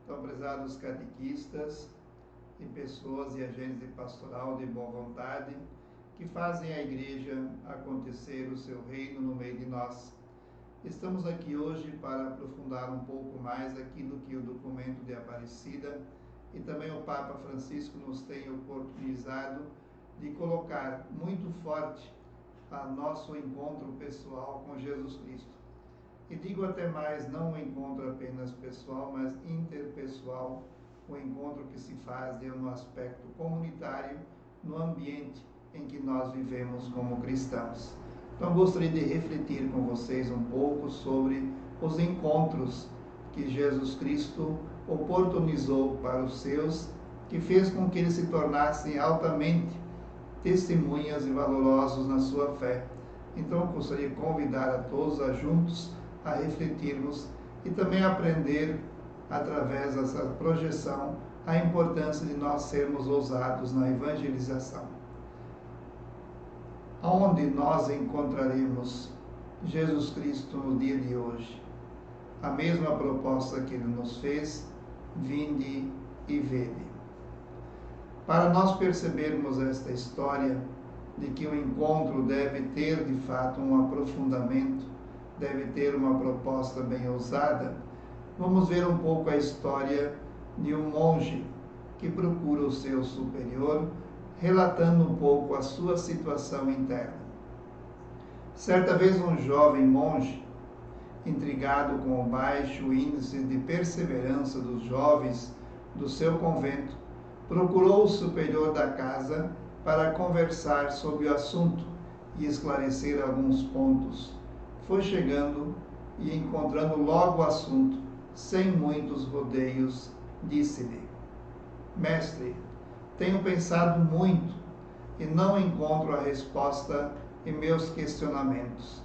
Então, prezados catequistas e pessoas e agentes de pastoral de boa vontade que fazem a igreja acontecer o seu reino no meio de nós. Estamos aqui hoje para aprofundar um pouco mais aquilo que o documento de Aparecida e também o Papa Francisco nos tem oportunizado de colocar muito forte a nosso encontro pessoal com Jesus Cristo. E digo até mais, não um encontro apenas pessoal, mas interpessoal, o encontro que se faz no aspecto comunitário, no ambiente em que nós vivemos como cristãos. Então, gostaria de refletir com vocês um pouco sobre os encontros que Jesus Cristo oportunizou para os seus, que fez com que eles se tornassem altamente testemunhas e valorosos na sua fé. Então, eu gostaria de convidar a todos a juntos a refletirmos e também aprender, através dessa projeção, a importância de nós sermos ousados na evangelização. Aonde nós encontraremos Jesus Cristo no dia de hoje? A mesma proposta que Ele nos fez: vinde e vede. Para nós percebermos esta história de que o encontro deve ter, de fato, um aprofundamento, deve ter uma proposta bem ousada, vamos ver um pouco a história de um monge que procura o seu superior, relatando um pouco a sua situação interna. Certa vez um jovem monge, intrigado com o baixo índice de perseverança dos jovens do seu convento, procurou o superior da casa para conversar sobre o assunto e esclarecer alguns pontos. Foi chegando e, encontrando logo o assunto, sem muitos rodeios, disse-lhe: Mestre, tenho pensado muito e não encontro a resposta em meus questionamentos.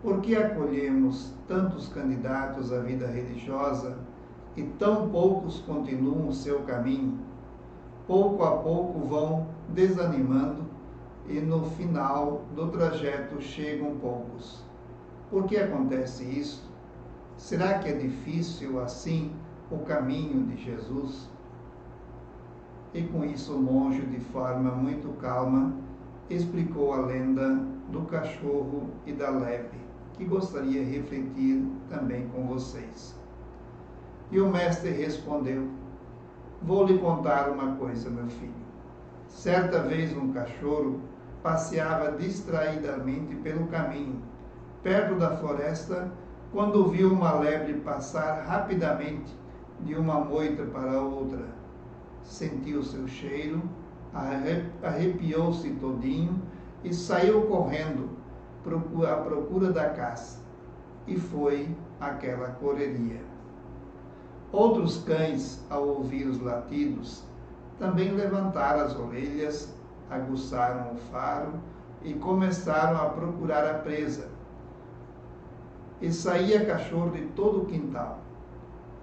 Por que acolhemos tantos candidatos à vida religiosa e tão poucos continuam o seu caminho? Pouco a pouco vão desanimando e no final do trajeto chegam poucos. Por que acontece isso? Será que é difícil assim o caminho de Jesus? E com isso o monge, de forma muito calma, explicou a lenda do cachorro e da lebre, que gostaria de refletir também com vocês. E o mestre respondeu: Vou lhe contar uma coisa, meu filho. Certa vez um cachorro passeava distraidamente pelo caminho, perto da floresta, quando viu uma lebre passar rapidamente de uma moita para outra. Sentiu seu cheiro, arrepiou-se todinho e saiu correndo à procura da caça. E foi aquela correria. Outros cães, ao ouvir os latidos, também levantaram as orelhas, aguçaram o faro e começaram a procurar a presa. E saía cachorro de todo o quintal,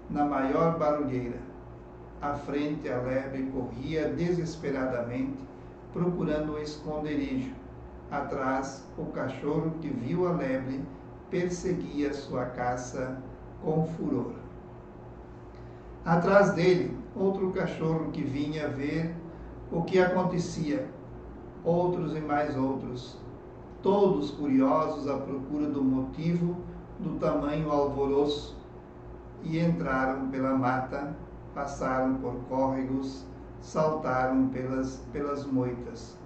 na maior barulheira. À frente, a lebre corria desesperadamente, procurando um esconderijo. Atrás, o cachorro que viu a lebre perseguia sua caça com furor. Atrás dele, outro cachorro que vinha ver o que acontecia. Outros e mais outros, todos curiosos à procura do motivo do tamanho alvoroço, e entraram pela mata, passaram por córregos, saltaram pelas moitas.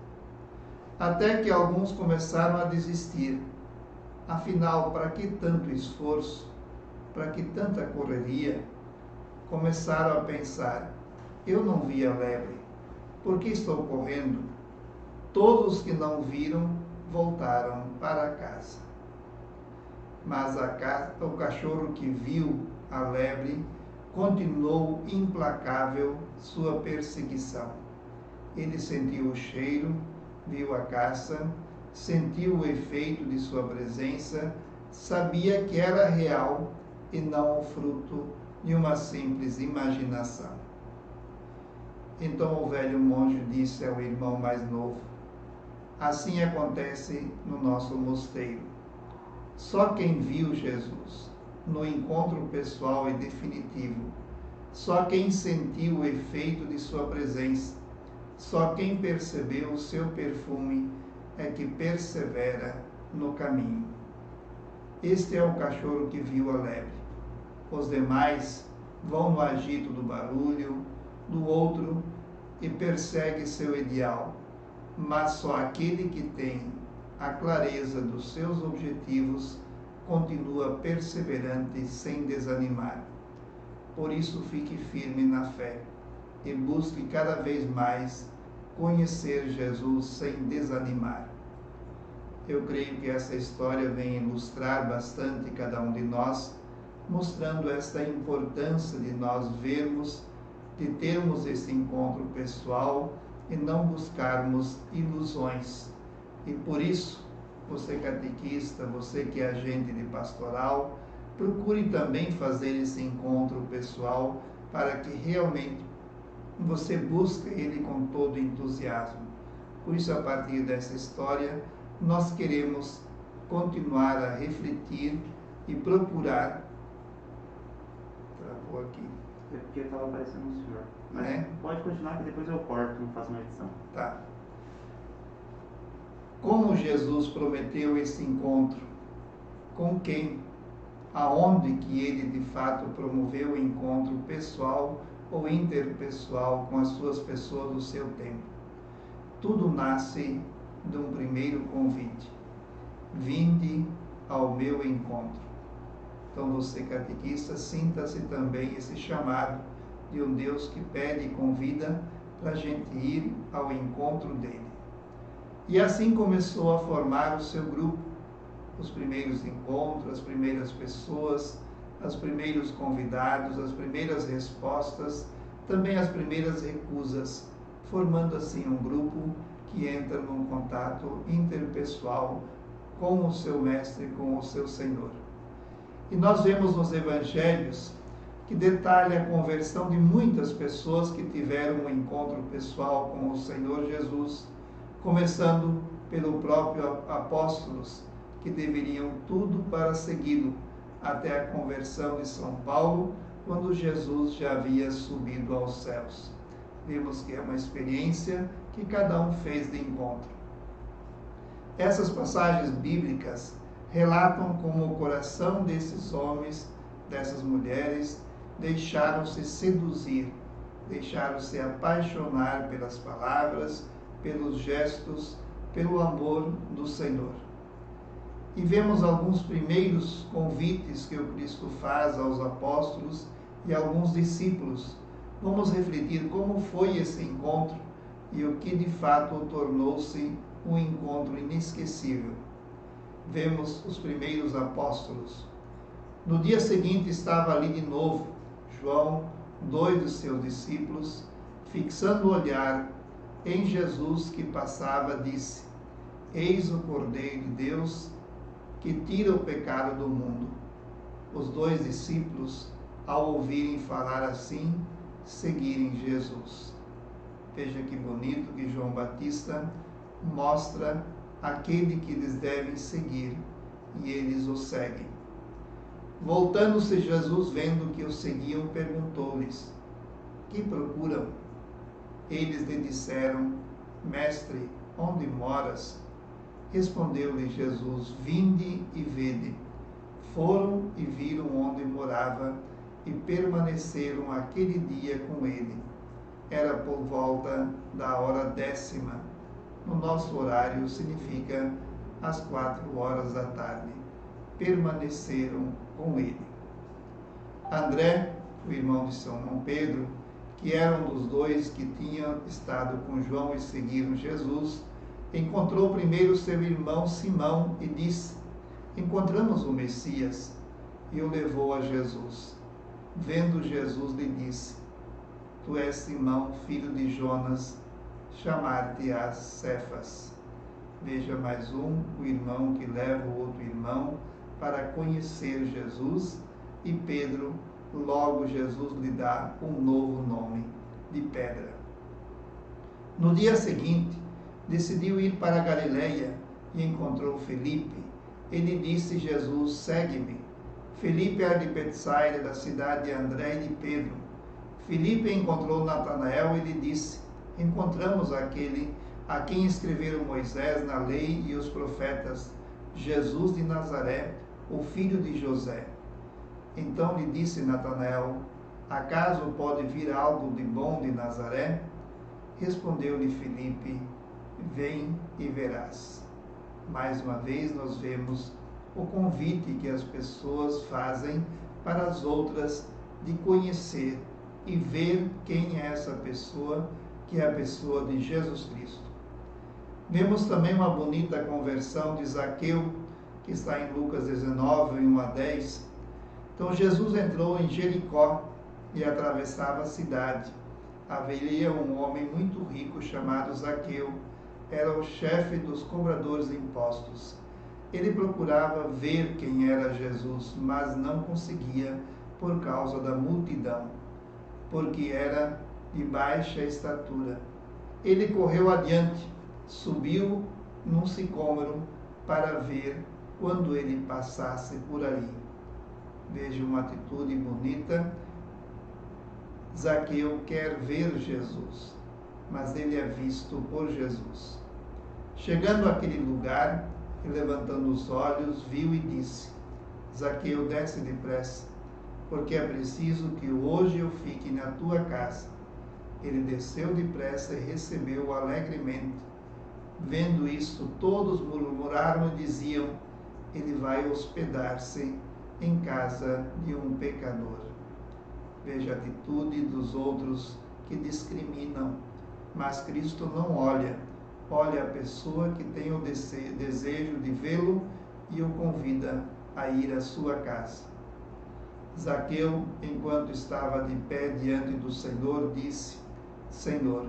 Até que alguns começaram a desistir. Afinal, para que tanto esforço? Para que tanta correria? Começaram a pensar: eu não vi a lebre, por que estou correndo? Todos que não viram voltaram para casa. Mas o cachorro que viu a lebre continuou implacável sua perseguição. Ele sentiu o cheiro, viu a caça, sentiu o efeito de sua presença, sabia que era real e não o fruto de uma simples imaginação. Então o velho monge disse ao irmão mais novo: assim acontece no nosso mosteiro. Só quem viu Jesus no encontro pessoal e definitivo Só quem sentiu o efeito de sua presença, só quem percebeu o seu perfume é que persevera no caminho. Este é o cachorro que viu a lebre. Os demais vão no agito do barulho, do outro, e persegue seu ideal. Mas só aquele que tem a clareza dos seus objetivos continua perseverante sem desanimar. Por isso, fique firme na fé e busque cada vez mais conhecer Jesus sem desanimar. Eu creio que essa história vem ilustrar bastante cada um de nós, mostrando esta importância de nós vermos, de termos esse encontro pessoal e não buscarmos ilusões. E por isso, você catequista, você que é agente de pastoral, procure também fazer esse encontro pessoal para que realmente você busque ele com todo entusiasmo. Por isso, a partir dessa história, nós queremos continuar a refletir e procurar. Travou aqui. É porque estava aparecendo o senhor. Mas pode continuar que depois eu corto, não faço uma edição. Tá. Como Jesus prometeu esse encontro? Com quem? Aonde que ele de fato promoveu o encontro pessoal ou interpessoal com as suas pessoas do seu tempo? Tudo nasce de um primeiro convite. Vinde ao meu encontro. Então você, catequista, sinta-se também esse chamado de um Deus que pede e convida para a gente ir ao encontro dele. E assim começou a formar o seu grupo, os primeiros encontros, as primeiras pessoas, os primeiros convidados, as primeiras respostas, também as primeiras recusas, formando assim um grupo que entra num contato interpessoal com o seu mestre, com o seu Senhor. E nós vemos nos evangelhos que detalha a conversão de muitas pessoas que tiveram um encontro pessoal com o Senhor Jesus, começando pelo próprio apóstolos, que deveriam tudo para segui-lo, até a conversão de São Paulo, quando Jesus já havia subido aos céus. Vemos que é uma experiência que cada um fez de encontro. Essas passagens bíblicas relatam como o coração desses homens, dessas mulheres, deixaram-se seduzir, deixaram-se apaixonar pelas palavras, pelos gestos, pelo amor do Senhor. E vemos alguns primeiros convites que o Cristo faz aos apóstolos e alguns discípulos. Vamos refletir como foi esse encontro e o que de fato tornou-se um encontro inesquecível. Vemos os primeiros apóstolos. No dia seguinte estava ali de novo João, 2 dos seus discípulos, fixando o olhar em Jesus que passava, disse: Eis o Cordeiro de Deus que tira o pecado do mundo. Os 2 discípulos, ao ouvirem falar assim, seguirem Jesus. Veja que bonito que João Batista mostra aquele que eles devem seguir, e eles o seguem. Voltando-se Jesus, vendo que o seguiam, perguntou-lhes: Que procuram? Eles lhe disseram: Mestre, onde moras? Respondeu-lhe Jesus: Vinde e vede. Foram e viram onde morava e permaneceram aquele dia com ele. Era por volta da hora 10ª. No nosso horário significa às 4h da tarde. Permaneceram com ele. André, o irmão de Simão Pedro, que era um dos 2 que tinham estado com João e seguiram Jesus, encontrou primeiro seu irmão Simão e disse: Encontramos o Messias, e o levou a Jesus. Vendo Jesus, lhe disse: Tu és Simão, filho de Jonas, chamar-te-ás Cefas. Veja mais o irmão que leva o outro irmão para conhecer Jesus, e Pedro, logo Jesus lhe dá um novo nome, de Pedra. No dia seguinte, decidiu ir para a Galileia e encontrou Felipe. Ele disse: Jesus, segue-me. Felipe era de Betsaida, da cidade de André e de Pedro. Filipe encontrou Natanael e lhe disse: encontramos aquele a quem escreveram Moisés na lei e os profetas, Jesus de Nazaré, o filho de José. Então lhe disse Natanael: acaso pode vir algo de bom de Nazaré? Respondeu-lhe Filipe: vem e verás. Mais uma vez nós vemos o convite que as pessoas fazem para as outras de conhecer e ver quem é essa pessoa, que é a pessoa de Jesus Cristo. Vemos também uma bonita conversão de Zaqueu, que está em Lucas 19, 1 a 10. Então Jesus entrou em Jericó e atravessava a cidade. Havia um homem muito rico chamado Zaqueu, era o chefe dos cobradores de impostos. Ele procurava ver quem era Jesus, mas não conseguia por causa da multidão, porque era de baixa estatura. Ele correu adiante, subiu num sicômoro para ver quando ele passasse por ali. Veja uma atitude bonita. Zaqueu quer ver Jesus, mas ele é visto por Jesus. Chegando àquele lugar e levantando os olhos, viu e disse: Zaqueu, desce depressa, porque é preciso que hoje eu fique na tua casa. Ele desceu depressa e recebeu-o alegremente. Vendo isto, todos murmuraram e diziam: ele vai hospedar-se em casa de um pecador. Veja a atitude dos outros que discriminam, mas Cristo não olha a pessoa que tem o desejo de vê-lo e o convida a ir à sua casa. Zaqueu, enquanto estava de pé diante do Senhor, disse: Senhor,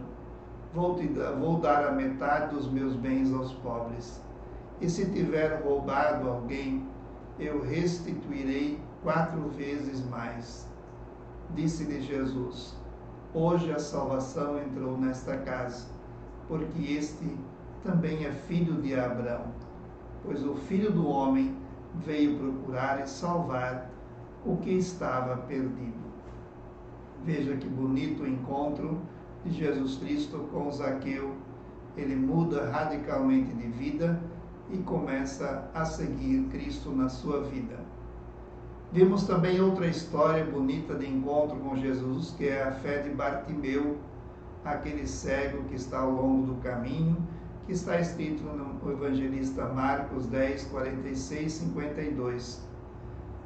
vou dar a metade dos meus bens aos pobres, e se tiver roubado alguém, eu restituirei 4 vezes mais. Disse-lhe Jesus: hoje a salvação entrou nesta casa, porque este também é filho de Abraão, pois o Filho do Homem veio procurar e salvar o que estava perdido. Veja que bonito o encontro de Jesus Cristo com Zaqueu. Ele muda radicalmente de vida e começa a seguir Cristo na sua vida. Vimos também outra história bonita de encontro com Jesus, que é a fé de Bartimeu, aquele cego que está ao longo do caminho, que está escrito no evangelista Marcos 10, 46 e 52.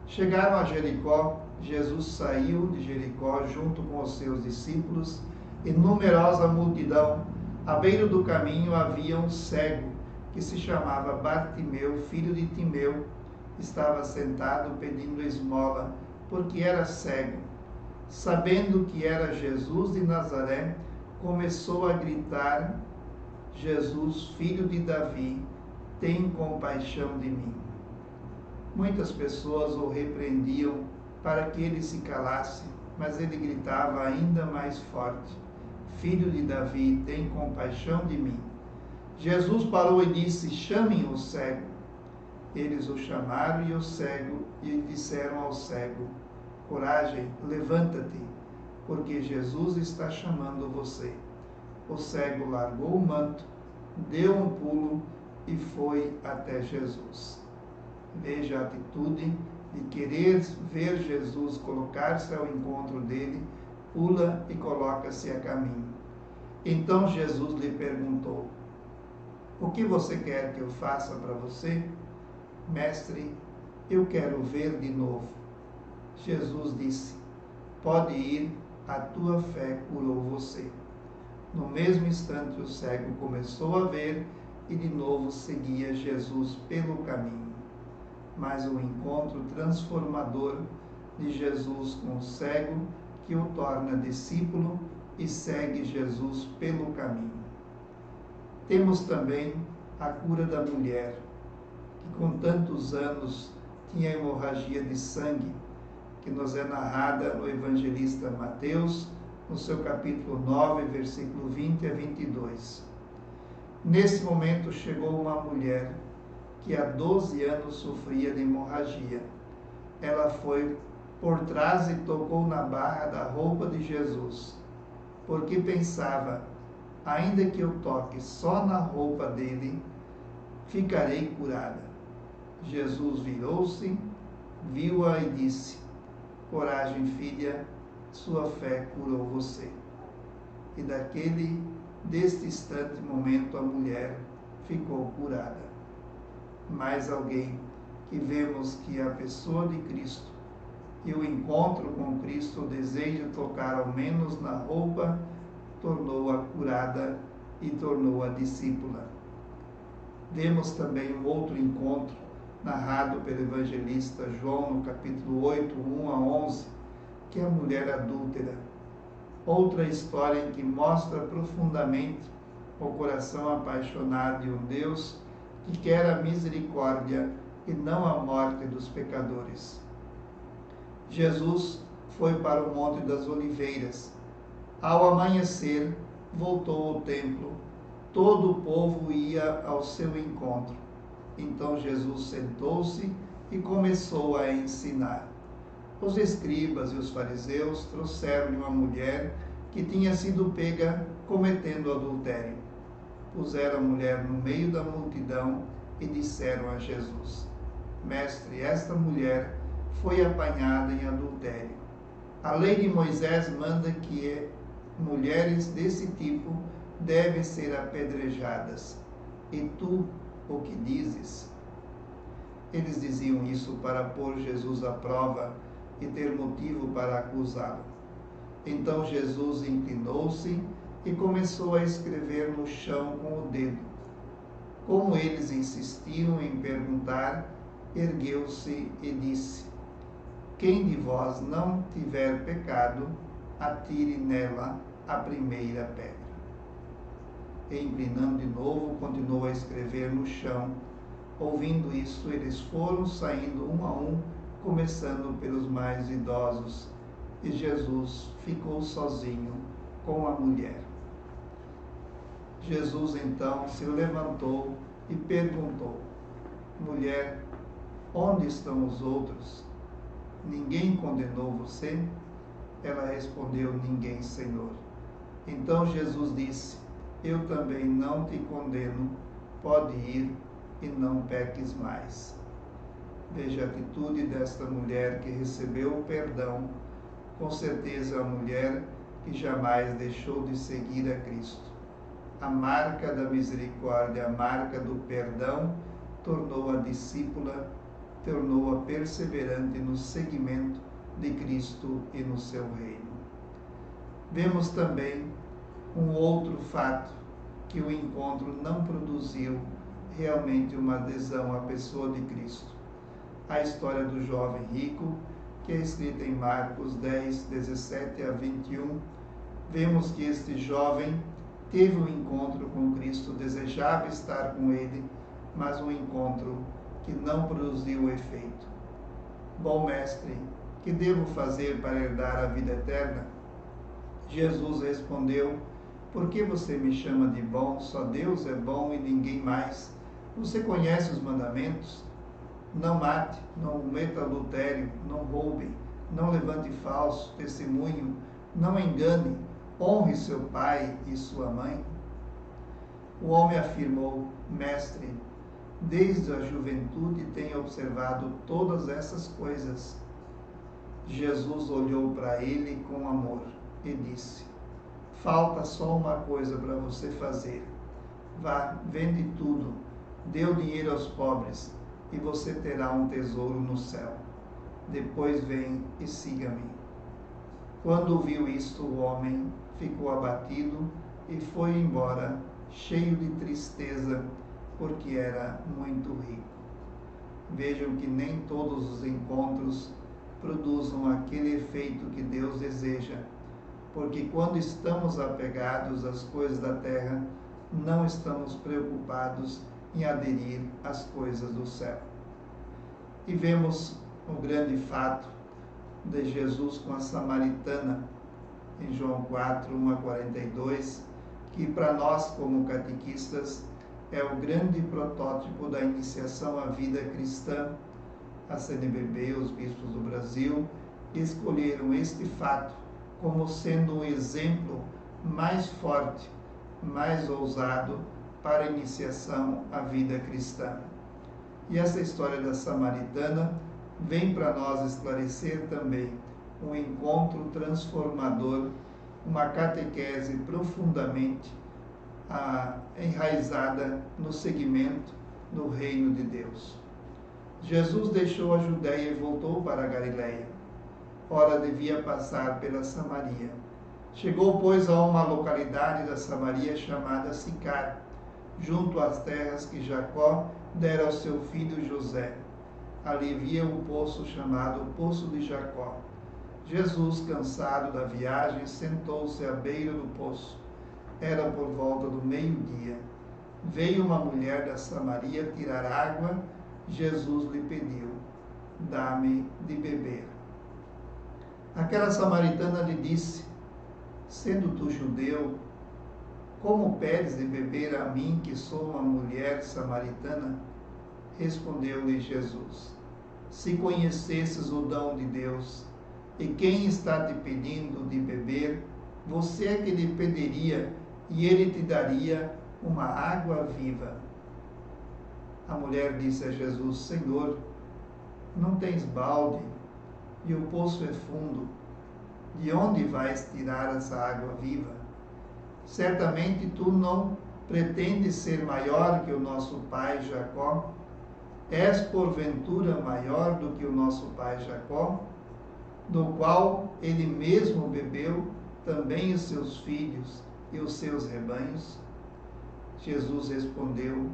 Chegaram a Jericó, Jesus saiu de Jericó junto com os seus discípulos e numerosa multidão. À beira do caminho havia um cego, que se chamava Bartimeu, filho de Timeu. Estava sentado pedindo esmola, porque era cego. Sabendo que era Jesus de Nazaré, começou a gritar: Jesus, filho de Davi, tem compaixão de mim. Muitas pessoas o repreendiam para que ele se calasse, mas ele gritava ainda mais forte: Filho de Davi, tem compaixão de mim. Jesus parou e disse: chamem o cego. Eles o chamaram e disseram ao cego: coragem, levanta-te, porque Jesus está chamando você. O cego largou o manto, deu um pulo e foi até Jesus. Veja a atitude de querer ver Jesus, colocar-se ao encontro dele, pula e coloca-se a caminho. Então Jesus lhe perguntou: o que você quer que eu faça para você? Mestre, eu quero ver de novo. Jesus disse: pode ir, a tua fé curou você. No mesmo instante, o cego começou a ver e de novo seguia Jesus pelo caminho. Mas o encontro transformador de Jesus com o cego, que o torna discípulo e segue Jesus pelo caminho. Temos também a cura da mulher, que com tantos anos tinha hemorragia de sangue, que nos é narrada no evangelista Mateus, no seu capítulo 9, versículo 20 a 22. Nesse momento chegou uma mulher que há 12 anos sofria de hemorragia. Ela foi por trás e tocou na barra da roupa de Jesus, porque pensava: ainda que eu toque só na roupa dele, ficarei curada. Jesus virou-se, viu-a e disse: coragem, filha, sua fé curou você. E deste instante momento, a mulher ficou curada. Mais alguém que vemos que a pessoa de Cristo e o encontro com Cristo, o desejo de tocar ao menos na roupa, tornou-a curada e tornou-a discípula. Vemos também um outro encontro narrado pelo evangelista João no capítulo 8, 1 a 11, que é a mulher adúltera. Outra história em que mostra profundamente o coração apaixonado de um Deus que quer a misericórdia e não a morte dos pecadores. Jesus foi para o Monte das Oliveiras. Ao amanhecer, voltou ao templo. Todo o povo ia ao seu encontro. Então Jesus sentou-se e começou a ensinar. Os escribas e os fariseus trouxeram-lhe uma mulher que tinha sido pega cometendo adultério. Puseram a mulher no meio da multidão e disseram a Jesus: Mestre, esta mulher foi apanhada em adultério. A lei de Moisés manda que mulheres desse tipo devem ser apedrejadas. E tu, o que dizes? Eles diziam isso para pôr Jesus à prova e ter motivo para acusá-lo. Então Jesus inclinou-se e começou a escrever no chão com o dedo. Como eles insistiam em perguntar, ergueu-se e disse: quem de vós não tiver pecado, atire nela a primeira pedra. E inclinando de novo, continuou a escrever no chão. Ouvindo isso, eles foram saindo um a um, começando pelos mais idosos, e Jesus ficou sozinho com a mulher. Jesus então se levantou e perguntou: mulher, onde estão os outros? Ninguém condenou você? Ela respondeu: ninguém, Senhor. Então Jesus disse: eu também não te condeno, pode ir e não peques mais. Veja a atitude desta mulher que recebeu o perdão. Com certeza a mulher que jamais deixou de seguir a Cristo. A marca da misericórdia, a marca do perdão, tornou-a discípula, tornou-a perseverante no seguimento de Cristo e no seu reino. Vemos também um outro fato, que o encontro não produziu realmente uma adesão à pessoa de Cristo. A história do jovem rico, que é escrita em Marcos 10, 17 a 21, vemos que este jovem teve um encontro com Cristo, desejava estar com ele, mas um encontro que não produziu efeito. Bom mestre, que devo fazer para herdar a vida eterna? Jesus respondeu: por que você me chama de bom? Só Deus é bom e ninguém mais. Você conhece os mandamentos? Não mate, não cometa adultério, não roube, não levante falso testemunho, não engane, honre seu pai e sua mãe. O homem afirmou: mestre, desde a juventude tenho observado todas essas coisas. Jesus olhou para ele com amor e disse: falta só uma coisa para você fazer. Vá, vende tudo, dê o dinheiro aos pobres, e você terá um tesouro no céu. Depois vem e siga-me. Quando ouviu isto, o homem ficou abatido e foi embora, cheio de tristeza, porque era muito rico. Vejam que nem todos os encontros produzam aquele efeito que Deus deseja, porque quando estamos apegados às coisas da terra, não estamos preocupados em aderir às coisas do céu. E vemos o grande fato de Jesus com a samaritana, em João 4, 1 a 42, que para nós, como catequistas, é o grande protótipo da iniciação à vida cristã. A CNBB, os bispos do Brasil escolheram este fato como sendo um exemplo mais forte, mais ousado para a iniciação à vida cristã. E essa história da samaritana vem para nós esclarecer também um encontro transformador, uma catequese profundamente enraizada no seguimento do reino de Deus. Jesus deixou a Judéia e voltou para a Galiléia. Ora, devia passar pela Samaria. Chegou, pois, a uma localidade da Samaria chamada Sicar, junto às terras que Jacó dera ao seu filho José. Ali havia um poço chamado Poço de Jacó. Jesus, cansado da viagem, sentou-se à beira do poço. Era por volta do meio-dia. Veio uma mulher da Samaria tirar água. Jesus lhe pediu: dá-me de beber. Aquela samaritana lhe disse: sendo tu judeu, como pedes de beber a mim, que sou uma mulher samaritana? Respondeu-lhe Jesus: se conhecesses o dom de Deus, e quem está te pedindo de beber, você é que lhe pediria, e ele te daria uma água viva. A mulher disse a Jesus: Senhor, não tens balde, e o poço é fundo. De onde vais tirar essa água viva? Certamente tu não pretendes ser maior que o nosso pai Jacó? És porventura maior do que o nosso pai Jacó, do qual ele mesmo bebeu, também os seus filhos e os seus rebanhos? Jesus respondeu: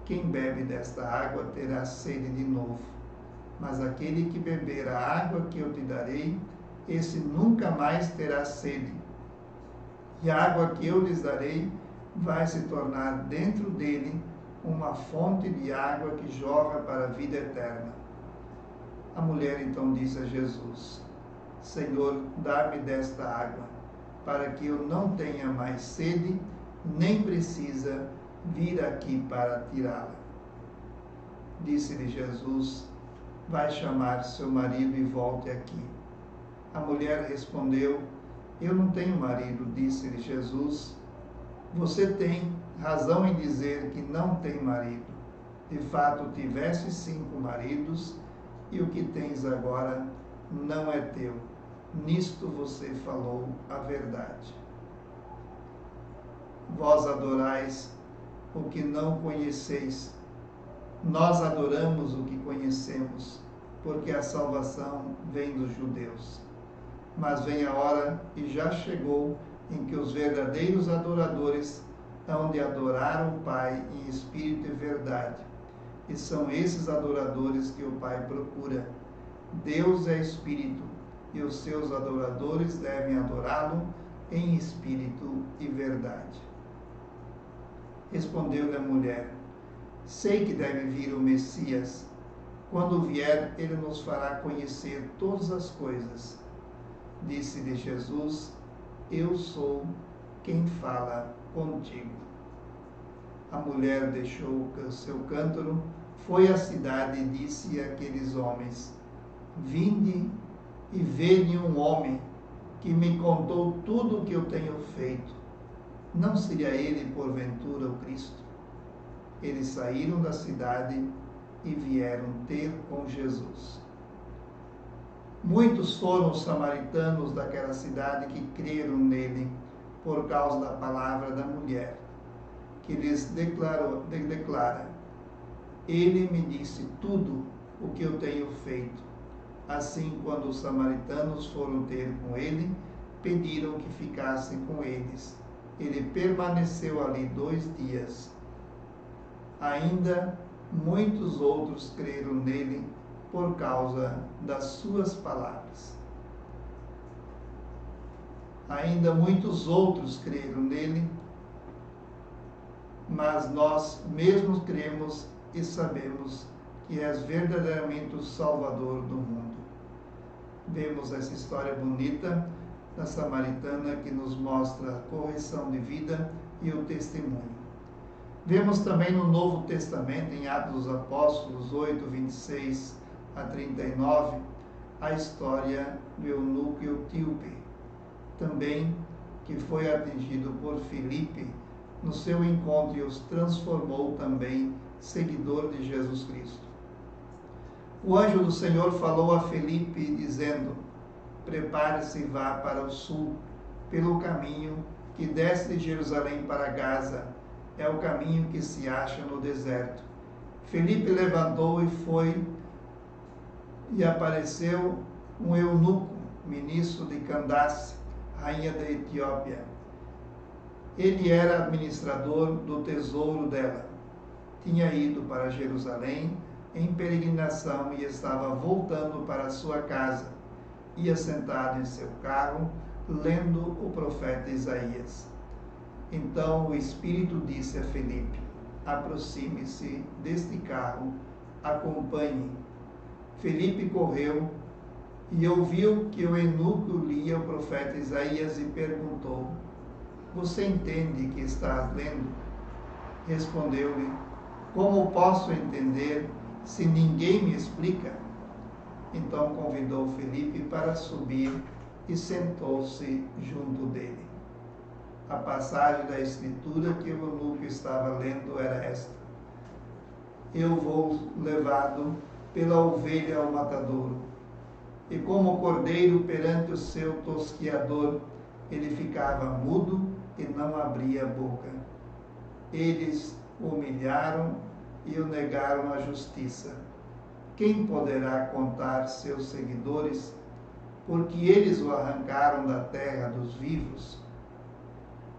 quem bebe desta água terá sede de novo, mas aquele que beber a água que eu te darei, esse nunca mais terá sede. E a água que eu lhes darei vai se tornar dentro dele uma fonte de água que jorra para a vida eterna. A mulher então disse a Jesus: Senhor, dá-me desta água, para que eu não tenha mais sede, nem precisa vir aqui para tirá-la. Disse-lhe Jesus: vai chamar seu marido e volte aqui. A mulher respondeu: eu não tenho marido. Disse-lhe Jesus: você tem razão em dizer que não tem marido. De fato, tiveste 5 maridos, e o que tens agora não é teu. Nisto você falou a verdade. Vós adorais o que não conheceis. Nós adoramos o que conhecemos, porque a salvação vem dos judeus. Mas vem a hora, e já chegou, em que os verdadeiros adoradores hão de adorar o Pai em espírito e verdade. E são esses adoradores que o Pai procura. Deus é espírito, e os seus adoradores devem adorá-lo em espírito e verdade. Respondeu-lhe a mulher: sei que deve vir o Messias. Quando vier, ele nos fará conhecer todas as coisas. Disse-lhe Jesus: eu sou quem fala contigo. A mulher deixou o seu cântaro, foi à cidade e disse àqueles homens: vinde e vede um homem que me contou tudo o que eu tenho feito. Não seria ele, porventura, o Cristo? Eles saíram da cidade e vieram ter com Jesus. Muitos foram os samaritanos daquela cidade que creram nele por causa da palavra da mulher, que lhes declara: ele me disse tudo o que eu tenho feito. Assim, quando os samaritanos foram ter com ele, pediram que ficassem com eles. Ele permaneceu ali 2 dias. Ainda muitos outros creram nele por causa das suas palavras. Ainda muitos outros creram nele, mas nós mesmos cremos e sabemos que és verdadeiramente o Salvador do mundo. Vemos essa história bonita da samaritana que nos mostra a correção de vida e o testemunho. Vemos também no Novo Testamento, em Atos dos Apóstolos 8, 26 a 39, a história do eunuco etíope, também que foi atingido por Filipe no seu encontro e os transformou também seguidor de Jesus Cristo. O anjo do Senhor falou a Filipe, dizendo: prepare-se e vá para o sul, pelo caminho que desce de Jerusalém para Gaza. É o caminho que se acha no deserto. Filipe levantou e foi, e apareceu um eunuco, ministro de Candace, rainha da Etiópia. Ele era administrador do tesouro dela. Tinha ido para Jerusalém em peregrinação e estava voltando para sua casa. Ia sentado em seu carro, lendo o profeta Isaías. Então o Espírito disse a Filipe: aproxime-se deste carro, acompanhe. Filipe correu e ouviu que o eunuco lia o profeta Isaías e perguntou: você entende que estás lendo? Respondeu-lhe: como posso entender se ninguém me explica? Então convidou Filipe para subir e sentou-se junto dele. A passagem da Escritura que o eunuco estava lendo era esta: eu vou levado pela ovelha ao matadouro, e como cordeiro perante o seu tosquiador, ele ficava mudo e não abria a boca. Eles o humilharam e o negaram a justiça. Quem poderá contar seus seguidores? Porque eles o arrancaram da terra dos vivos.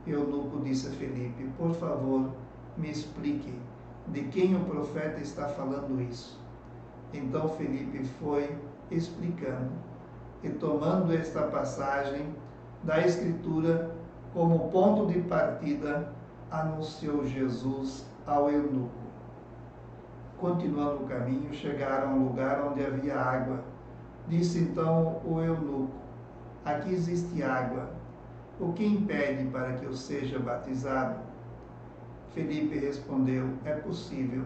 Eunuco disse a Filipe: por favor, me explique de quem o profeta está falando isso. Então Filipe foi explicando e, tomando esta passagem da Escritura como ponto de partida, anunciou Jesus ao eunuco. Continuando o caminho, chegaram a um lugar onde havia água. Disse então o eunuco: aqui existe água. O que impede para que eu seja batizado? Filipe respondeu: é possível,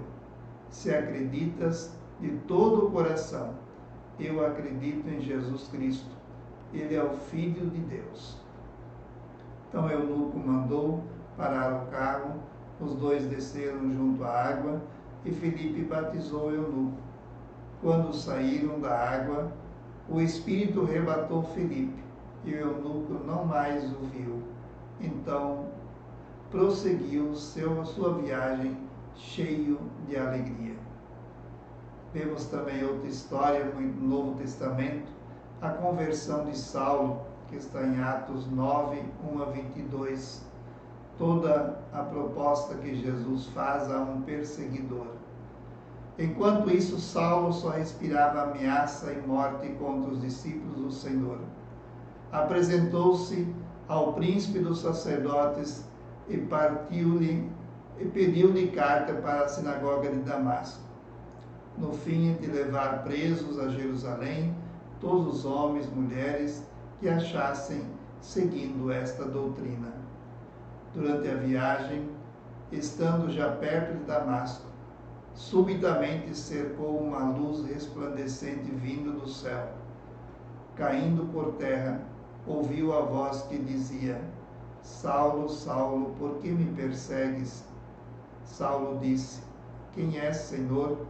se acreditas de todo o coração. Eu acredito em Jesus Cristo. Ele é o Filho de Deus. Então o eunuco mandou parar o carro, os dois desceram junto à água e Filipe batizou o eunuco. Quando saíram da água, o Espírito arrebatou Filipe e o eunuco não mais o viu. Então prosseguiu sua viagem cheio de alegria. Vemos também outra história no Novo Testamento, a conversão de Saulo, que está em Atos 9, 1 a 22. Toda a proposta que Jesus faz a um perseguidor. Enquanto isso, Saulo só respirava ameaça e morte contra os discípulos do Senhor. Apresentou-se ao príncipe dos sacerdotes e pediu-lhe carta para a sinagoga de Damasco, no fim de levar presos a Jerusalém todos os homens e mulheres que achassem seguindo esta doutrina. Durante a viagem, estando já perto de Damasco, subitamente cercou uma luz resplandecente vindo do céu. Caindo por terra, ouviu a voz que dizia: Saulo, Saulo, por que me persegues? Saulo disse: quem és, Senhor?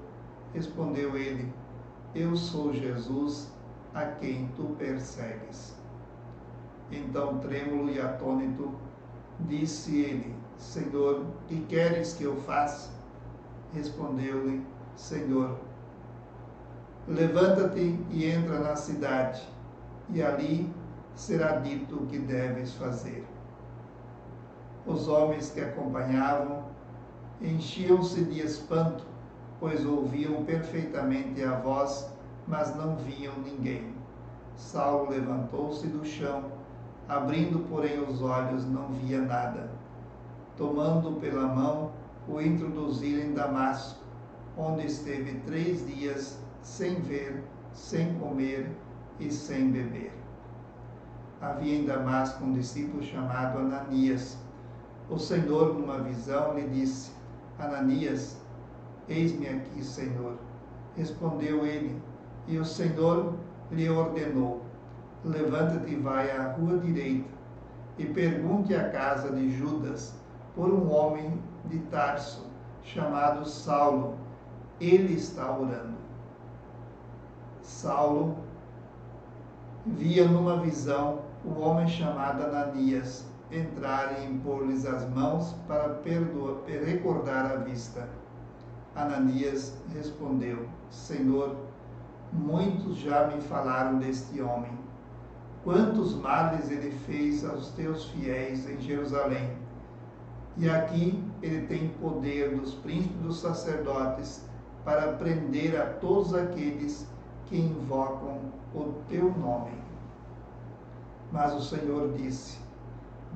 Respondeu ele: eu sou Jesus, a quem tu persegues. Então, trêmulo e atônito, disse ele: Senhor, que queres que eu faça? Respondeu-lhe: Senhor, levanta-te e entra na cidade, e ali será dito o que deves fazer. Os homens que acompanhavam enchiam-se de espanto, pois ouviam perfeitamente a voz, mas não viam ninguém. Saulo levantou-se do chão, abrindo, porém, os olhos, não via nada. Tomando-o pela mão, o introduziram em Damasco, onde esteve 3 dias sem ver, sem comer e sem beber. Havia em Damasco um discípulo chamado Ananias. O Senhor, numa visão, lhe disse: Ananias. Eis-me aqui, Senhor. Respondeu ele, e o Senhor lhe ordenou: levanta-te e vai à rua direita e pergunte à casa de Judas por um homem de Tarso chamado Saulo. Ele está orando. Saulo via numa visão um homem chamado Ananias entrar e impor-lhes as mãos para recordar a vista. Ananias respondeu: Senhor, muitos já me falaram deste homem. Quantos males ele fez aos teus fiéis em Jerusalém. E aqui ele tem poder dos príncipes dos sacerdotes para prender a todos aqueles que invocam o teu nome. Mas o Senhor disse: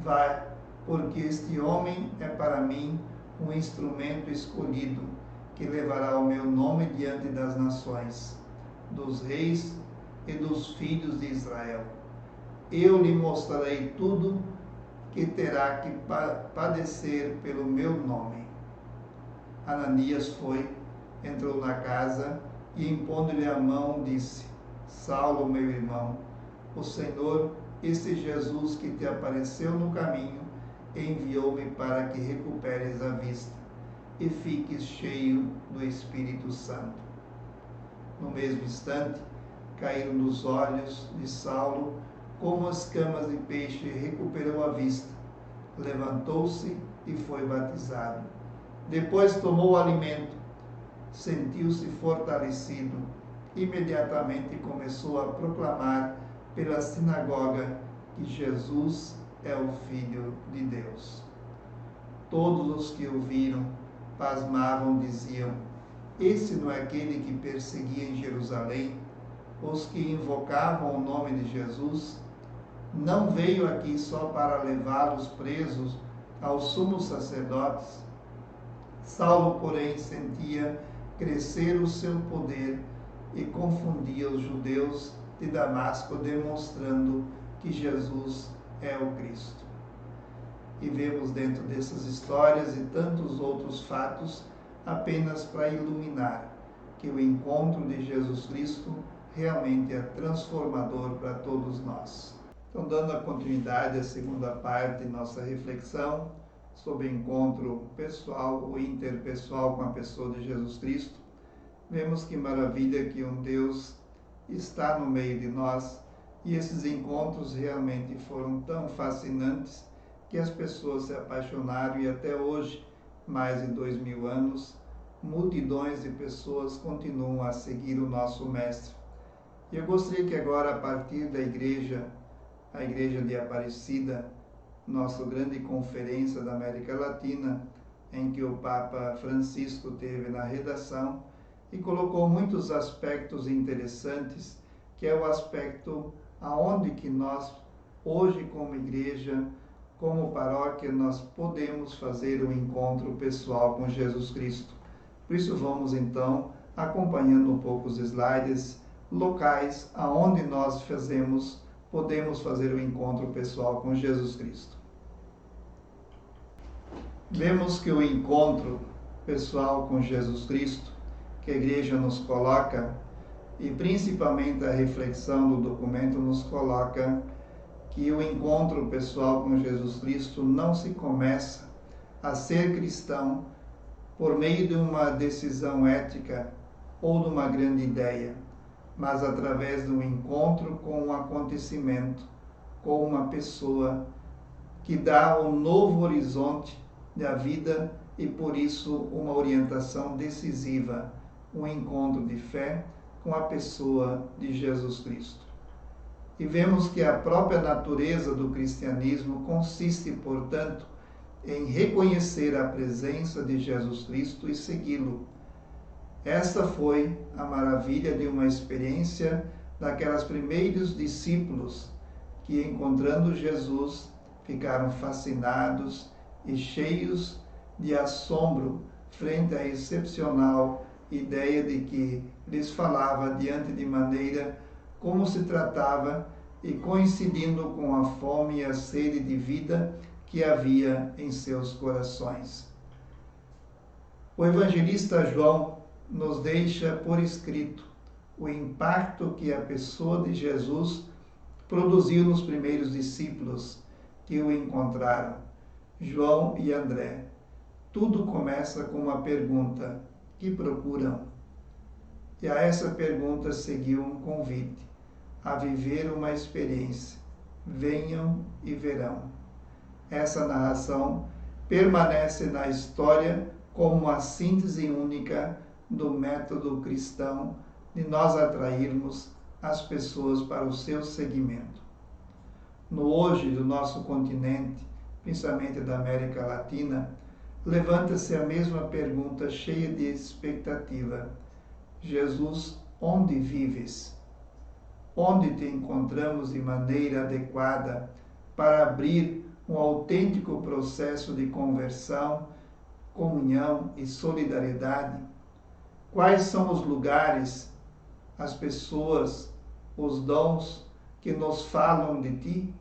vai, porque este homem é para mim um instrumento escolhido, que levará o meu nome diante das nações, dos reis e dos filhos de Israel. Eu lhe mostrarei tudo que terá que padecer pelo meu nome. Ananias foi, entrou na casa e, impondo-lhe a mão, disse: Saulo, meu irmão, o Senhor, este Jesus que te apareceu no caminho, enviou-me para que recuperes a vista e fiques cheio do Espírito Santo. No mesmo instante, caíram dos olhos de Saulo como as escamas de peixe, e recuperou a vista. Levantou-se e foi batizado. Depois tomou o alimento, sentiu-se fortalecido. Imediatamente começou a proclamar pela sinagoga que Jesus é o Filho de Deus. Todos os que o viram pasmavam, diziam: esse não é aquele que perseguia em Jerusalém os que invocavam o nome de Jesus? Não veio aqui só para levá-los presos aos sumos sacerdotes? Saulo, porém, sentia crescer o seu poder e confundia os judeus de Damasco, demonstrando que Jesus é o Cristo. E vemos dentro dessas histórias e tantos outros fatos, apenas para iluminar que o encontro de Jesus Cristo realmente é transformador para todos nós. Então, dando a continuidade à segunda parte de nossa reflexão sobre o encontro pessoal ou interpessoal com a pessoa de Jesus Cristo, vemos que maravilha que um Deus está no meio de nós, e esses encontros realmente foram tão fascinantes que as pessoas se apaixonaram, e até hoje, mais de 2000 anos, multidões de pessoas continuam a seguir o nosso Mestre. E eu gostaria que agora, a partir da igreja, a Igreja de Aparecida, nossa grande conferência da América Latina, em que o Papa Francisco teve na redação e colocou muitos aspectos interessantes, que é o aspecto aonde que nós, hoje como igreja, como paróquia, nós podemos fazer um encontro pessoal com Jesus Cristo. Por isso vamos então acompanhando um pouco os slides locais aonde nós podemos fazer o encontro pessoal com Jesus Cristo. Vemos que o encontro pessoal com Jesus Cristo, que a igreja nos coloca, e principalmente a reflexão do documento nos coloca, que o encontro pessoal com Jesus Cristo não se começa a ser cristão por meio de uma decisão ética ou de uma grande ideia, mas através de um encontro com um acontecimento, com uma pessoa que dá um novo horizonte da vida e, por isso, uma orientação decisiva, um encontro de fé com a pessoa de Jesus Cristo. E vemos que a própria natureza do cristianismo consiste, portanto, em reconhecer a presença de Jesus Cristo e segui-lo. Esta foi a maravilha de uma experiência daqueles primeiros discípulos que, encontrando Jesus, ficaram fascinados e cheios de assombro frente à excepcional ideia de que lhes falava diante de maneira como se tratava e coincidindo com a fome e a sede de vida que havia em seus corações. O evangelista João nos deixa por escrito o impacto que a pessoa de Jesus produziu nos primeiros discípulos que o encontraram, João e André. Tudo começa com uma pergunta: que procuram? E a essa pergunta seguiu um convite a viver uma experiência. Venham e verão. Essa narração permanece na história como uma síntese única do método cristão de nós atrairmos as pessoas para o seu seguimento. No hoje do nosso continente, principalmente da América Latina, levanta-se a mesma pergunta cheia de expectativa: Jesus, onde vives? Onde te encontramos de maneira adequada para abrir um autêntico processo de conversão, comunhão e solidariedade? Quais são os lugares, as pessoas, os dons que nos falam de ti,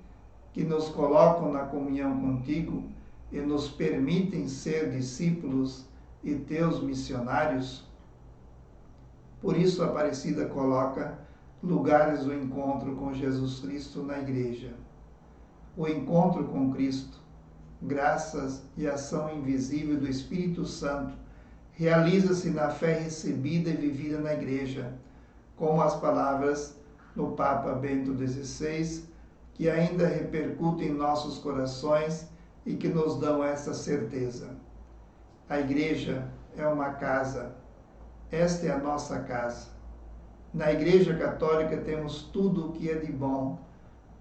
que nos colocam na comunhão contigo e nos permitem ser discípulos e teus missionários? Por isso a Aparecida coloca lugares do encontro com Jesus Cristo na igreja. O encontro com Cristo, graças e ação invisível do Espírito Santo, realiza-se na fé recebida e vivida na igreja, como as palavras do Papa Bento XVI, que ainda repercutem em nossos corações e que nos dão essa certeza. A igreja é uma casa. Esta é a nossa casa. Na Igreja Católica temos tudo o que é de bom,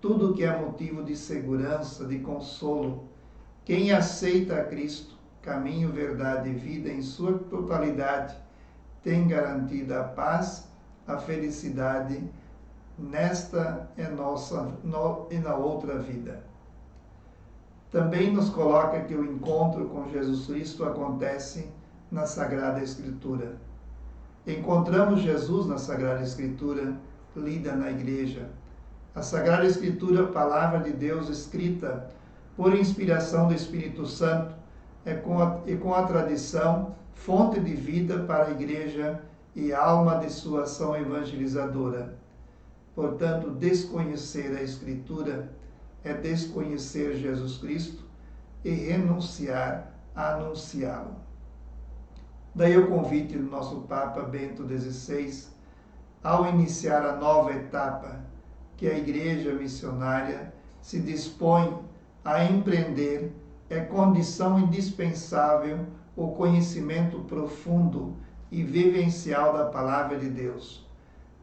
tudo o que é motivo de segurança, de consolo. Quem aceita a Cristo, caminho, verdade e vida em sua totalidade, tem garantida a paz, a felicidade nesta e na outra vida. Também nos coloca que o encontro com Jesus Cristo acontece na Sagrada Escritura. Encontramos Jesus na Sagrada Escritura, lida na igreja. A Sagrada Escritura, palavra de Deus escrita por inspiração do Espírito Santo, e com a tradição, fonte de vida para a igreja e alma de sua ação evangelizadora. Portanto, desconhecer a Escritura é desconhecer Jesus Cristo e renunciar a anunciá-lo. Daí o convite do nosso Papa Bento XVI, ao iniciar a nova etapa que a Igreja Missionária se dispõe a empreender, é condição indispensável o conhecimento profundo e vivencial da Palavra de Deus.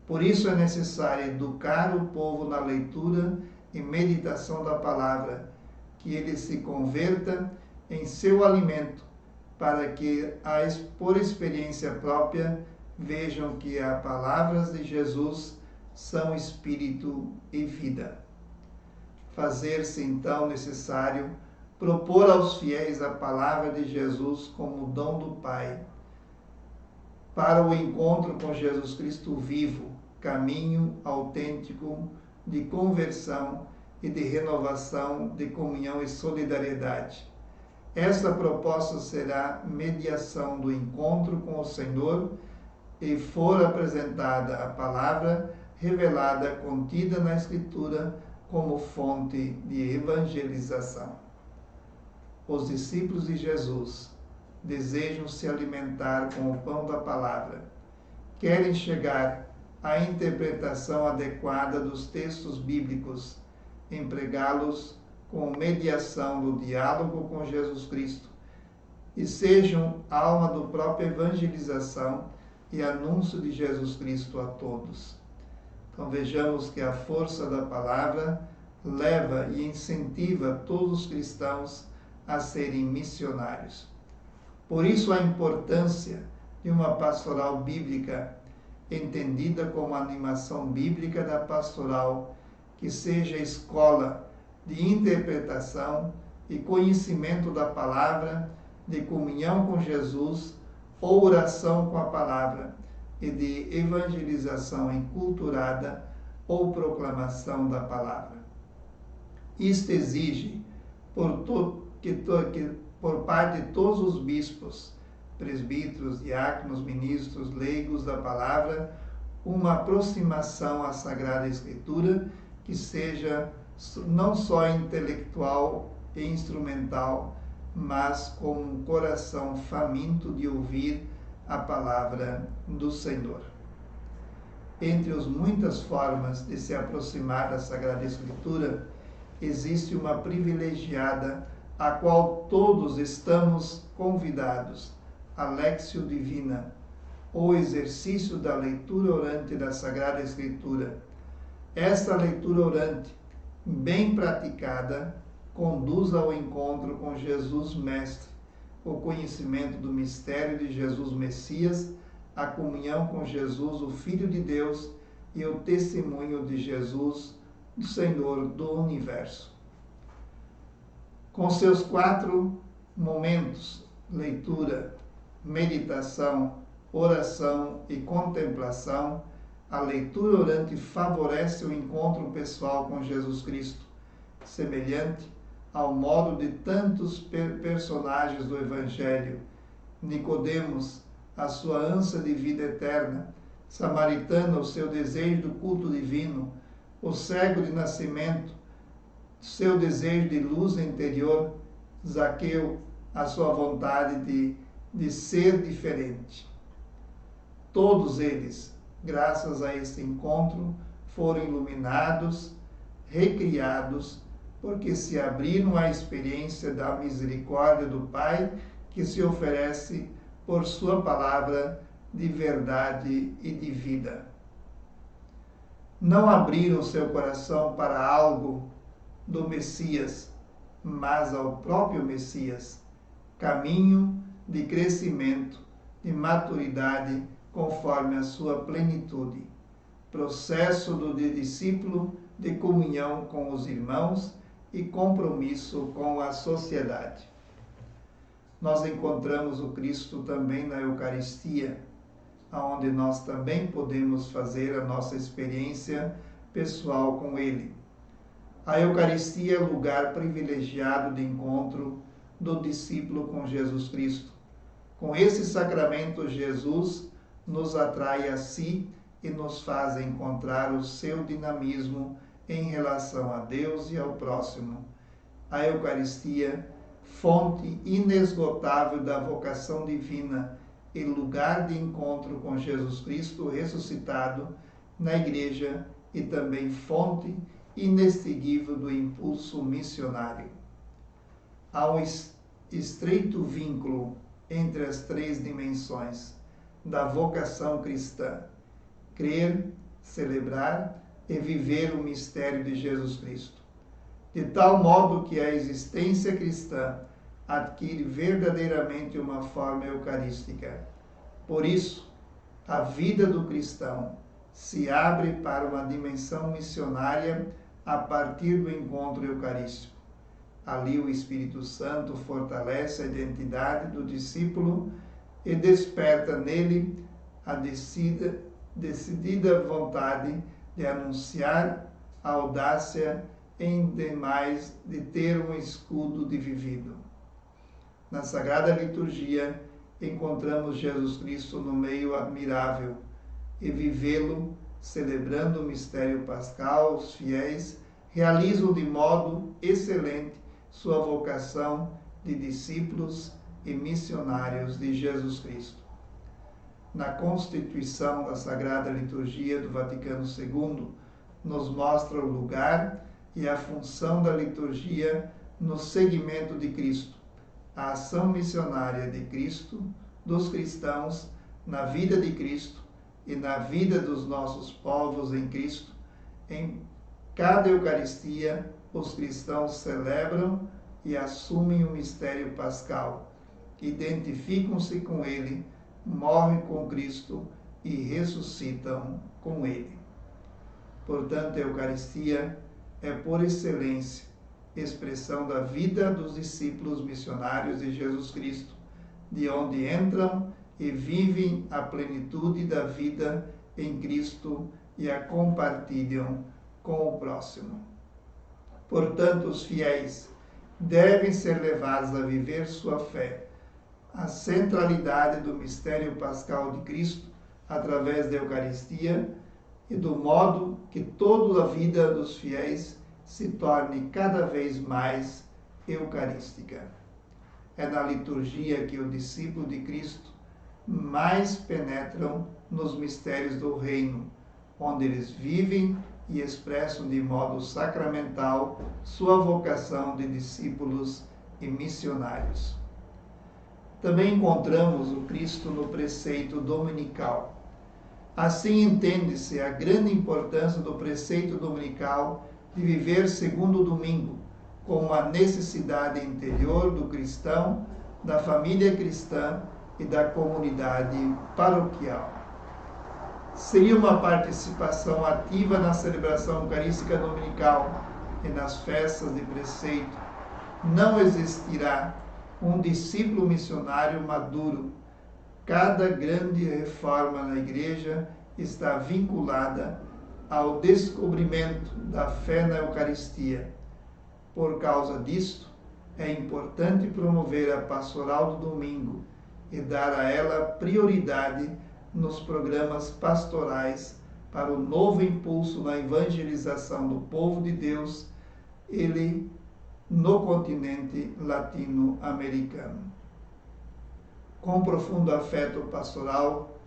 Por isso é necessário educar o povo na leitura e meditação da Palavra, que ele se converta em seu alimento, para que, por experiência própria, vejam que as palavras de Jesus são espírito e vida. Fazer-se então necessário propor aos fiéis a palavra de Jesus como dom do Pai, para o encontro com Jesus Cristo vivo, caminho autêntico de conversão e de renovação, de comunhão e solidariedade. Esta proposta será mediação do encontro com o Senhor e for apresentada a palavra revelada, contida na Escritura, como fonte de evangelização. Os discípulos de Jesus desejam se alimentar com o pão da palavra, querem chegar à interpretação adequada dos textos bíblicos, empregá-los com mediação do diálogo com Jesus Cristo e sejam alma do própria evangelização e anúncio de Jesus Cristo a todos. Então vejamos que a força da palavra leva e incentiva todos os cristãos a serem missionários. Por isso a importância de uma pastoral bíblica, entendida como a animação bíblica da pastoral, que seja escola de interpretação e conhecimento da palavra, de comunhão com Jesus, ou oração com a palavra, e de evangelização enculturada ou proclamação da palavra. Isto exige, por parte de todos os bispos, presbíteros, diáconos, ministros, leigos da palavra, uma aproximação à Sagrada Escritura que seja não só intelectual e instrumental, mas com um coração faminto de ouvir a palavra do Senhor. Entre as muitas formas de se aproximar da Sagrada Escritura, existe uma privilegiada a qual todos estamos convidados, a Lectio Divina, ou exercício da leitura orante da Sagrada Escritura. Esta leitura orante, bem praticada, conduz ao encontro com Jesus Mestre, o conhecimento do mistério de Jesus Messias, a comunhão com Jesus, o Filho de Deus, e o testemunho de Jesus, o Senhor do Universo. Com seus 4 momentos, leitura, meditação, oração e contemplação, a leitura orante favorece o encontro pessoal com Jesus Cristo, semelhante ao modo de tantos personagens do Evangelho. Nicodemos, a sua ânsia de vida eterna; Samaritana, o seu desejo do culto divino; o cego de nascimento, seu desejo de luz interior; Zaqueu, a sua vontade de ser diferente. Todos eles, graças a este encontro, foram iluminados, recriados, porque se abriram à experiência da misericórdia do Pai, que se oferece por sua palavra de verdade e de vida. Não abriram seu coração para algo do Messias, mas ao próprio Messias, caminho de crescimento, de maturidade conforme a sua plenitude, processo do discípulo de comunhão com os irmãos e compromisso com a sociedade. Nós encontramos o Cristo também na Eucaristia, onde nós também podemos fazer a nossa experiência pessoal com Ele. A Eucaristia é o lugar privilegiado de encontro do discípulo com Jesus Cristo. Com esse sacramento, Jesus nos atrai a si e nos faz encontrar o seu dinamismo em relação a Deus e ao próximo. A Eucaristia, fonte inesgotável da vocação divina e lugar de encontro com Jesus Cristo ressuscitado na Igreja, e também fonte inextinguível do impulso missionário. Há um estreito vínculo entre as 3 dimensões da vocação cristã: crer, celebrar e viver o mistério de Jesus Cristo, de tal modo que a existência cristã adquire verdadeiramente uma forma eucarística. Por isso, a vida do cristão se abre para uma dimensão missionária a partir do encontro eucarístico. Ali o Espírito Santo fortalece a identidade do discípulo e desperta nele a decidida vontade de anunciar, a audácia em demais de ter um escudo de vivido. Na Sagrada Liturgia, encontramos Jesus Cristo no meio admirável, e vivê-lo, celebrando o mistério pascal, os fiéis realizam de modo excelente sua vocação de discípulos e missionários de Jesus Cristo. Na Constituição da Sagrada Liturgia do Vaticano II, nos mostra o lugar e a função da liturgia no seguimento de Cristo, a ação missionária de Cristo, dos cristãos, na vida de Cristo e na vida dos nossos povos em Cristo. Em cada Eucaristia, os cristãos celebram e assumem o mistério pascal, identificam-se com ele, morrem com Cristo e ressuscitam com ele. Portanto, a Eucaristia é, por excelência, expressão da vida dos discípulos missionários de Jesus Cristo, de onde entram e vivem a plenitude da vida em Cristo e a compartilham com o próximo. Portanto, os fiéis devem ser levados a viver sua fé, a centralidade do mistério pascal de Cristo, através da Eucaristia e do modo que toda a vida dos fiéis se torne cada vez mais eucarística. É na liturgia que o discípulo de Cristo mais penetram nos mistérios do reino, onde eles vivem e expressam de modo sacramental sua vocação de discípulos e missionários. Também encontramos o Cristo no preceito dominical. Assim entende-se a grande importância do preceito dominical de viver segundo o domingo, como uma necessidade interior do cristão, da família cristã e da comunidade paroquial. Seria uma participação ativa na celebração eucarística dominical e nas festas de preceito. Não existirá um discípulo missionário maduro. Cada grande reforma na Igreja está vinculada ao descobrimento da fé na Eucaristia. Por causa disto, é importante promover a pastoral do domingo e dar a ela prioridade nos programas pastorais para o novo impulso na evangelização do povo de Deus, ele no continente latino-americano. Com profundo afeto pastoral,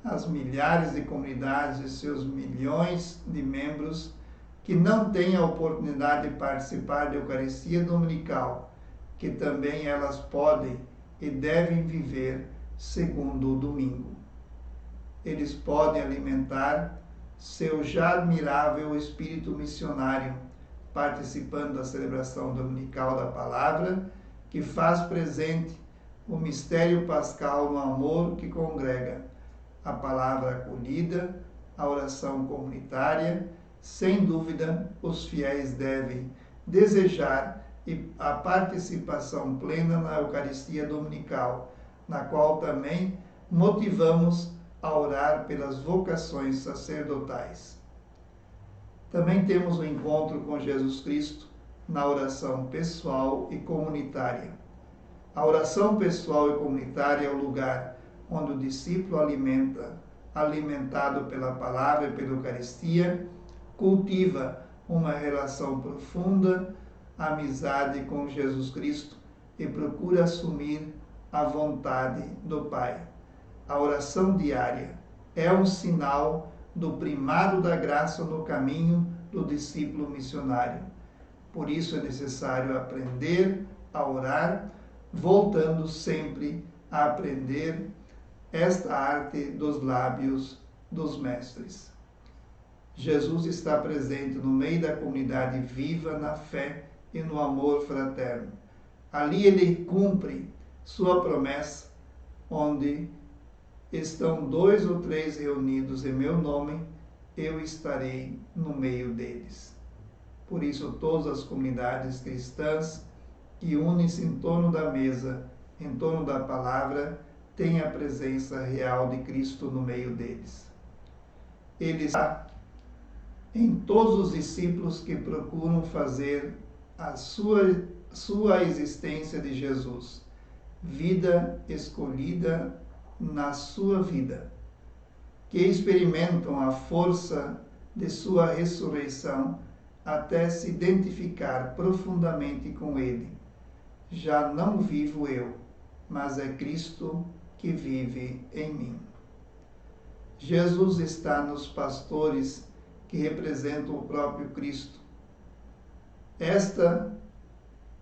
as milhares de comunidades e seus milhões de membros que não têm a oportunidade de participar da Eucaristia dominical, que também elas podem e devem viver segundo o domingo. Eles podem alimentar seu já admirável espírito missionário, participando da celebração dominical da palavra, que faz presente o mistério pascal no amor que congrega, a palavra acolhida, a oração comunitária. Sem dúvida, os fiéis devem desejar a participação plena na Eucaristia dominical, na qual também motivamos a orar pelas vocações sacerdotais. Também temos o encontro com Jesus Cristo na oração pessoal e comunitária. A oração pessoal e comunitária é o lugar onde o discípulo alimentado pela palavra e pela Eucaristia, cultiva uma relação profunda, amizade com Jesus Cristo e procura assumir a vontade do Pai. A oração diária é um sinal do primado da graça no caminho do discípulo missionário. Por isso é necessário aprender a orar, voltando sempre a aprender esta arte dos lábios dos mestres. Jesus está presente no meio da comunidade viva na fé e no amor fraterno. Ali ele cumpre sua promessa, onde estão 2 ou 3 reunidos em meu nome, eu estarei no meio deles. Por isso, todas as comunidades cristãs que unem-se em torno da mesa, em torno da palavra, têm a presença real de Cristo no meio deles. Ele está em todos os discípulos que procuram fazer a sua existência de Jesus, vida escolhida na sua vida, que experimentam a força de sua ressurreição até se identificar profundamente com ele. Já não vivo eu, mas é Cristo que vive em mim. Jesus está nos pastores que representam o próprio Cristo. Esta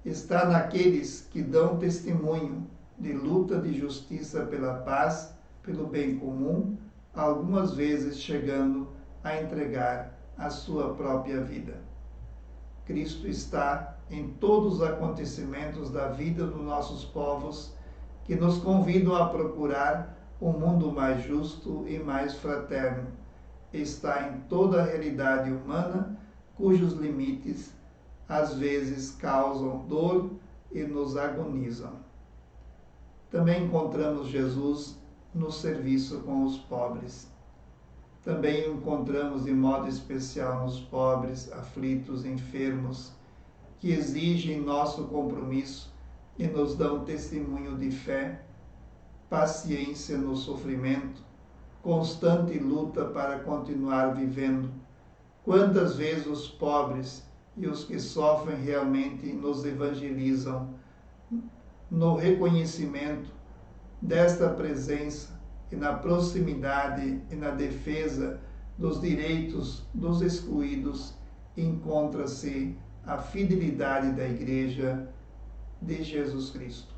está naqueles que dão testemunho de luta de justiça pela paz, pelo bem comum, algumas vezes chegando a entregar a sua própria vida. Cristo está em todos os acontecimentos da vida dos nossos povos que nos convidam a procurar um mundo mais justo e mais fraterno. Está em toda a realidade humana, cujos limites às vezes causam dor e nos agonizam. Também encontramos Jesus no serviço com os pobres. Também o encontramos de modo especial nos pobres, aflitos, enfermos, que exigem nosso compromisso e nos dão testemunho de fé, paciência no sofrimento, constante luta para continuar vivendo. Quantas vezes os pobres e os que sofrem realmente nos evangelizam no reconhecimento desta presença e na proximidade e na defesa dos direitos dos excluídos, encontra-se a fidelidade da Igreja de Jesus Cristo.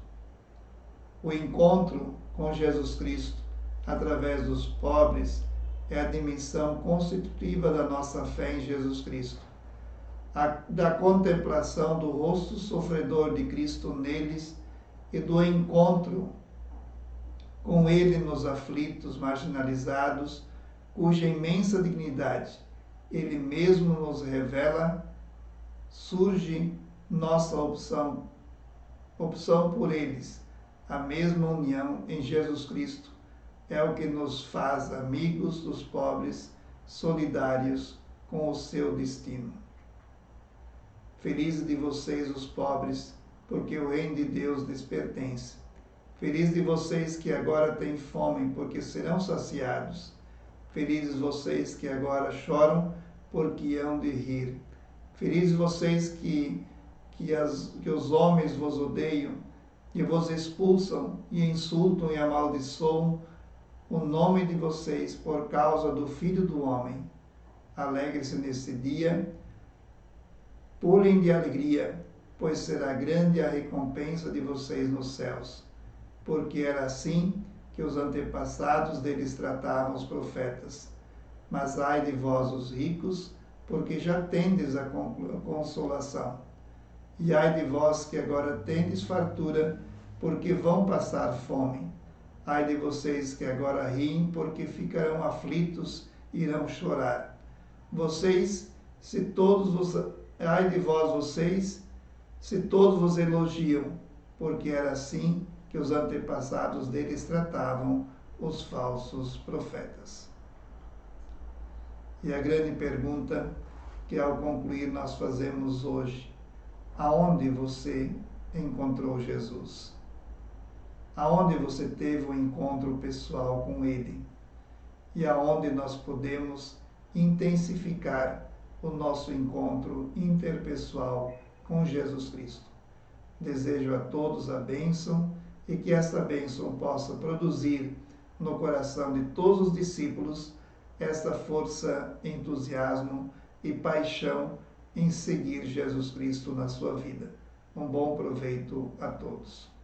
O encontro com Jesus Cristo através dos pobres é a dimensão constitutiva da nossa fé em Jesus Cristo, da contemplação do rosto sofredor de Cristo neles e do encontro com Ele nos aflitos, marginalizados, cuja imensa dignidade Ele mesmo nos revela, surge nossa opção por eles. A mesma união em Jesus Cristo é o que nos faz amigos dos pobres, solidários com o seu destino. Felizes de vocês, os pobres, porque o reino de Deus lhes pertence. Felizes de vocês que agora têm fome, porque serão saciados. Felizes vocês que agora choram, porque hão de rir. Felizes vocês que os homens vos odeiam, e vos expulsam, e insultam e amaldiçoam o nome de vocês por causa do Filho do Homem. Alegre-se nesse dia, pulem de alegria, pois será grande a recompensa de vocês nos céus, porque era assim que os antepassados deles tratavam os profetas. Mas ai de vós, os ricos, porque já tendes a consolação. E ai de vós que agora tendes fartura, porque vão passar fome. Ai de vocês que agora riem, porque ficarão aflitos e irão chorar. Ai de vós, vocês, se todos vos elogiam, porque era assim que os antepassados deles tratavam os falsos profetas. E a grande pergunta que ao concluir nós fazemos hoje: aonde você encontrou Jesus? Aonde você teve um encontro pessoal com Ele? E aonde nós podemos intensificar o nosso encontro interpessoal com Jesus Cristo? Desejo a todos a bênção e que esta bênção possa produzir no coração de todos os discípulos esta força, entusiasmo e paixão em seguir Jesus Cristo na sua vida. Um bom proveito a todos.